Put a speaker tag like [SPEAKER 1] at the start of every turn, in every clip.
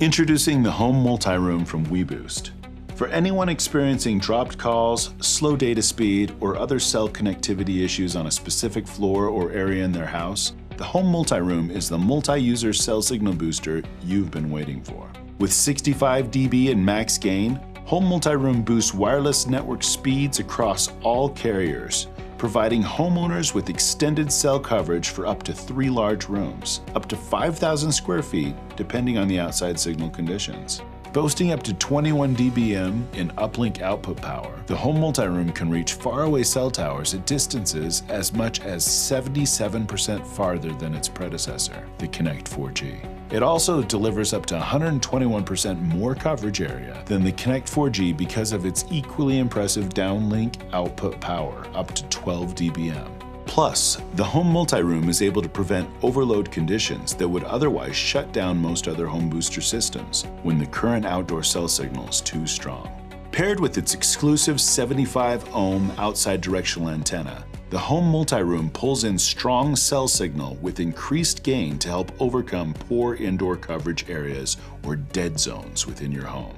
[SPEAKER 1] Introducing the Home MultiRoom from weBoost. For anyone experiencing dropped calls, slow data speed, or other cell connectivity issues on a specific floor or area in their house, the Home MultiRoom is the multi-user cell signal booster you've been waiting for. With 65 dB in max gain, Home MultiRoom boosts wireless network speeds across all carriers, providing homeowners with extended cell coverage for up to 3 large rooms, up to 5,000 square feet, depending on the outside signal conditions. Boasting up to 21 dBm in uplink output power, the Home MultiRoom can reach faraway cell towers at distances as much as 77% farther than its predecessor, the Connect 4G. It also delivers up to 121% more coverage area than the Connect 4G because of its equally impressive downlink output power, up to 12 dBm. Plus, the Home MultiRoom is able to prevent overload conditions that would otherwise shut down most other home booster systems when the current outdoor cell signal is too strong. Paired with its exclusive 75 ohm outside directional antenna, the Home MultiRoom pulls in strong cell signal with increased gain to help overcome poor indoor coverage areas or dead zones within your home.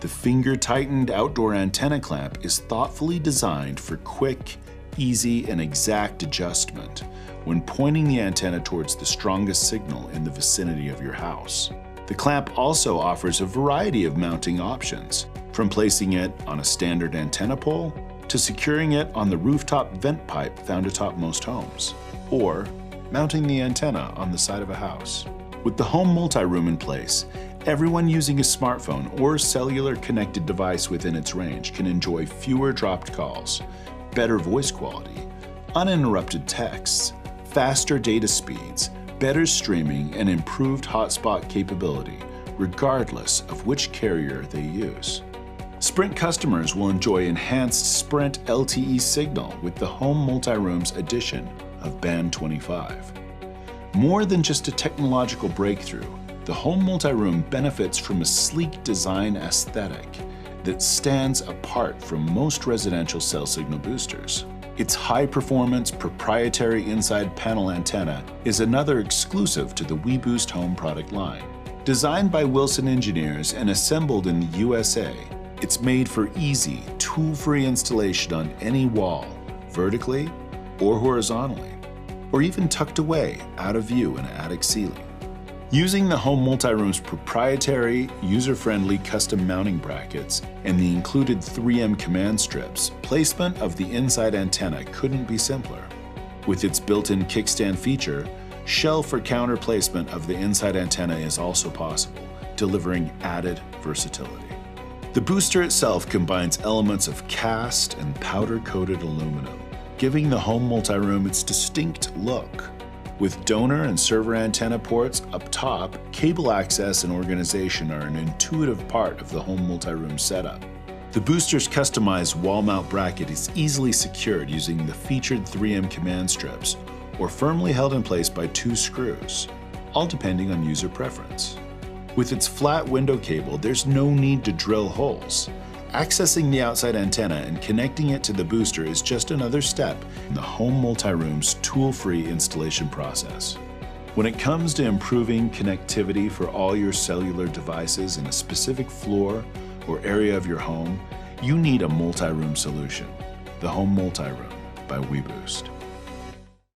[SPEAKER 1] The finger-tightened outdoor antenna clamp is thoughtfully designed for quick, easy, and exact adjustment when pointing the antenna towards the strongest signal in the vicinity of your house. The clamp also offers a variety of mounting options, from placing it on a standard antenna pole to securing it on the rooftop vent pipe found atop most homes, or mounting the antenna on the side of a house. With the Home MultiRoom in place, everyone using a smartphone or cellular connected device within its range can enjoy fewer dropped calls, better voice quality, uninterrupted texts, faster data speeds, better streaming, and improved hotspot capability, regardless of which carrier they use. Sprint customers will enjoy enhanced Sprint LTE signal with the Home MultiRoom's addition of Band 25. More than just a technological breakthrough, the Home MultiRoom benefits from a sleek design aesthetic that stands apart from most residential cell signal boosters. Its high-performance proprietary inside panel antenna is another exclusive to the weBoost Home product line. Designed by Wilson engineers and assembled in the USA, it's made for easy, tool-free installation on any wall, vertically or horizontally, or even tucked away out of view in an attic ceiling. Using the Home MultiRoom's proprietary, user-friendly custom mounting brackets and the included 3M command strips, placement of the inside antenna couldn't be simpler. With its built-in kickstand feature, shelf or counter placement of the inside antenna is also possible, delivering added versatility. The booster itself combines elements of cast and powder-coated aluminum, giving the Home MultiRoom its distinct look. With donor and server antenna ports up top, cable access and organization are an intuitive part of the Home MultiRoom setup. The booster's customized wall mount bracket is easily secured using the featured 3M command strips, or firmly held in place by 2 screws, all depending on user preference. With its flat window cable, there's no need to drill holes. Accessing the outside antenna and connecting it to the booster is just another step in the Home MultiRoom's tool-free installation process. When it comes to improving connectivity for all your cellular devices in a specific floor or area of your home, you need a multi-room solution. The Home MultiRoom by weBoost.